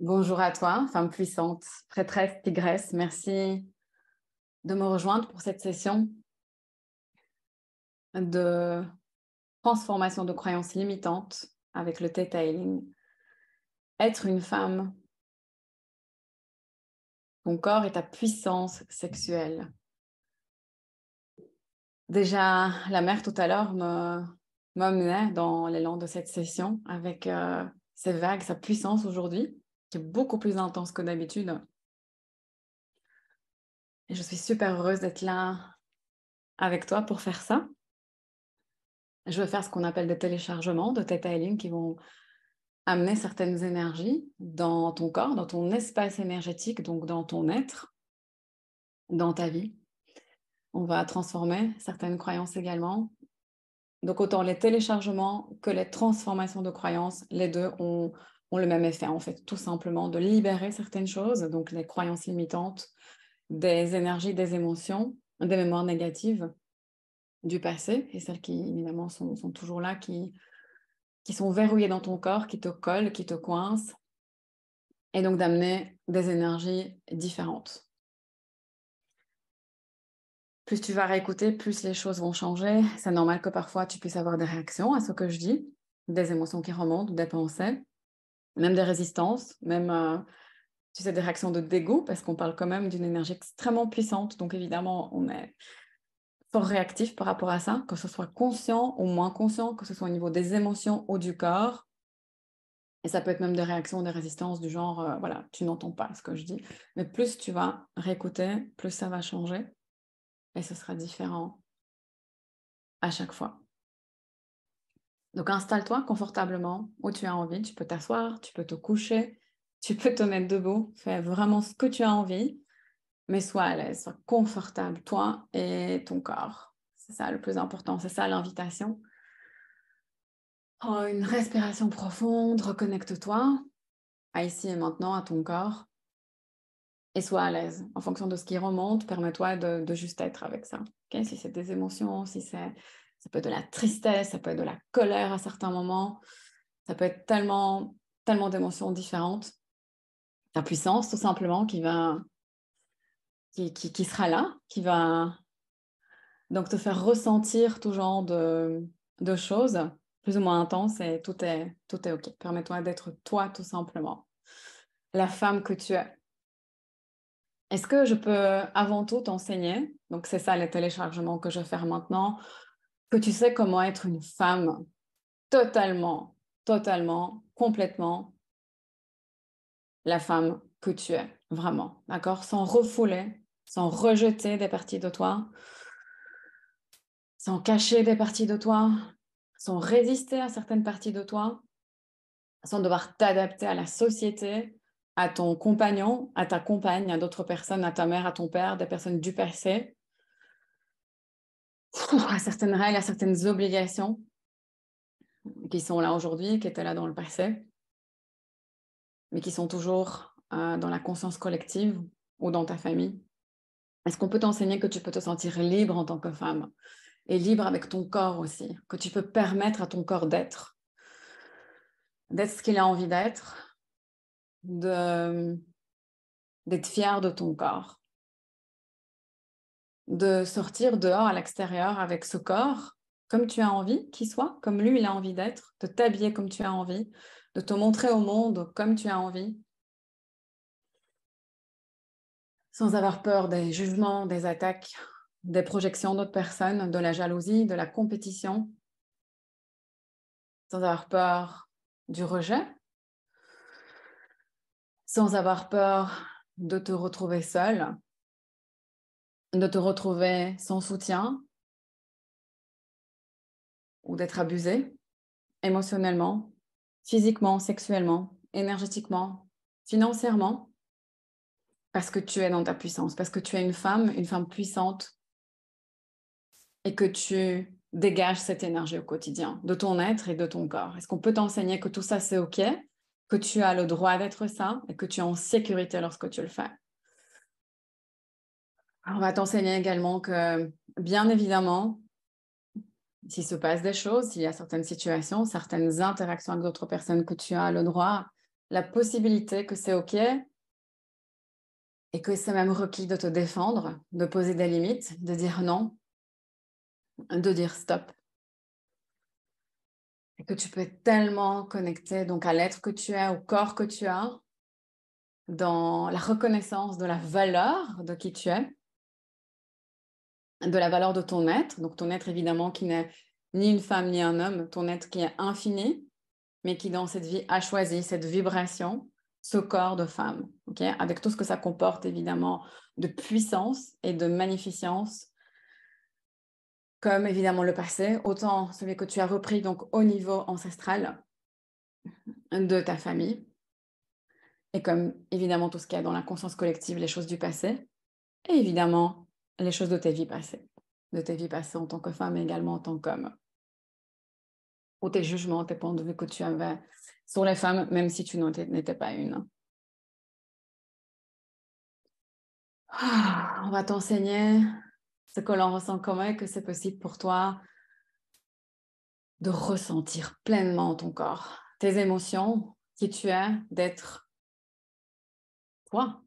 Bonjour à toi, femme puissante, prêtresse, tigresse. Merci de me rejoindre pour cette session de transformation de croyances limitantes avec le Theta Healing. Être une femme, ton corps et ta puissance sexuelle. Déjà, la mère tout à l'heure m'emmenait dans l'élan de cette session avec ses vagues, sa puissance aujourd'hui, qui est beaucoup plus intense que d'habitude. Et je suis super heureuse d'être là avec toi pour faire ça. Je vais faire ce qu'on appelle des téléchargements de Theta Healing qui vont amener certaines énergies dans ton corps, dans ton espace énergétique, donc dans ton être, dans ta vie. On va transformer certaines croyances également. Donc autant les téléchargements que les transformations de croyances, les deux ont le même effet en fait, tout simplement de libérer certaines choses, donc les croyances limitantes, des énergies, des émotions, des mémoires négatives du passé, et celles qui évidemment sont toujours là, qui sont verrouillées dans ton corps, qui te collent, qui te coincent, et donc d'amener des énergies différentes. Plus tu vas réécouter, plus les choses vont changer. C'est normal que parfois tu puisses avoir des réactions à ce que je dis, des émotions qui remontent, des pensées, même des résistances, même tu sais, des réactions de dégoût, parce qu'on parle quand même d'une énergie extrêmement puissante. Donc évidemment, on est fort réactif par rapport à ça, que ce soit conscient ou moins conscient, que ce soit au niveau des émotions ou du corps. Et ça peut être même des réactions, des résistances du genre, voilà, tu n'entends pas ce que je dis. Mais plus tu vas réécouter, plus ça va changer. Et ce sera différent à chaque fois. Donc installe-toi confortablement où tu as envie. Tu peux t'asseoir, tu peux te coucher, tu peux te mettre debout. Fais vraiment ce que tu as envie, mais sois à l'aise, sois confortable, toi et ton corps. C'est ça le plus important, c'est ça l'invitation. Prends une respiration profonde, reconnecte-toi à ici et maintenant, à ton corps, et sois à l'aise. En fonction de ce qui remonte, permets-toi de juste être avec ça. Okay? Si c'est des émotions, ça peut être de la tristesse, ça peut être de la colère à certains moments, ça peut être tellement, tellement d'émotions différentes. Ta puissance, tout simplement, qui sera là, qui va donc te faire ressentir tout genre de choses plus ou moins intenses, et tout est OK. Permets-toi d'être toi, tout simplement. La femme que tu es. Est-ce que je peux avant tout t'enseigner, donc c'est ça les téléchargements que je vais faire maintenant, que tu sais comment être une femme totalement, totalement, complètement la femme que tu es, vraiment, d'accord? Sans refouler, sans rejeter des parties de toi, sans cacher des parties de toi, sans résister à certaines parties de toi, sans devoir t'adapter à la société, à ton compagnon, à ta compagne, à d'autres personnes, à ta mère, à ton père, des personnes du passé, à certaines règles, à certaines obligations qui sont là aujourd'hui, qui étaient là dans le passé, mais qui sont toujours dans la conscience collective ou dans ta famille. Est-ce qu'on peut t'enseigner que tu peux te sentir libre en tant que femme et libre avec ton corps aussi, que tu peux permettre à ton corps d'être ce qu'il a envie d'être, d'être fier de ton corps, de sortir dehors à l'extérieur avec ce corps comme tu as envie qu'il soit, comme lui il a envie d'être, de t'habiller comme tu as envie, de te montrer au monde comme tu as envie, sans avoir peur des jugements, des attaques, des projections d'autres personnes, de la jalousie, de la compétition, sans avoir peur du rejet, sans avoir peur de te retrouver seule, de te retrouver sans soutien ou d'être abusée émotionnellement, physiquement, sexuellement, énergétiquement, financièrement, parce que tu es dans ta puissance, parce que tu es une femme puissante, et que tu dégages cette énergie au quotidien, de ton être et de ton corps. Est-ce qu'on peut t'enseigner que tout ça, c'est OK, que tu as le droit d'être ça et que tu es en sécurité lorsque tu le fais? On va t'enseigner également que, bien évidemment, s'il se passe des choses, s'il y a certaines situations, certaines interactions avec d'autres personnes, que tu as le droit la possibilité que c'est OK et que c'est même requis de te défendre, de poser des limites, de dire non, de dire stop. Et que tu peux être tellement connecté donc à l'être que tu es, au corps que tu as, dans la reconnaissance de la valeur de qui tu es, de la valeur de ton être. Donc ton être évidemment qui n'est ni une femme ni un homme, ton être qui est infini, mais qui dans cette vie a choisi cette vibration, ce corps de femme, okay, avec tout ce que ça comporte évidemment de puissance et de magnificence, comme évidemment le passé, autant celui que tu as repris donc au niveau ancestral de ta famille, et comme évidemment tout ce qu'il y a dans la conscience collective, les choses du passé, et évidemment les choses de tes vies passées. De tes vies passées en tant que femme et également en tant qu'homme. Ou tes jugements, tes points de vue que tu avais sur les femmes, même si tu n'étais pas une. On va t'enseigner ce que l'on ressent comment et que c'est possible pour toi de ressentir pleinement ton corps, tes émotions, qui tu es, d'être toi,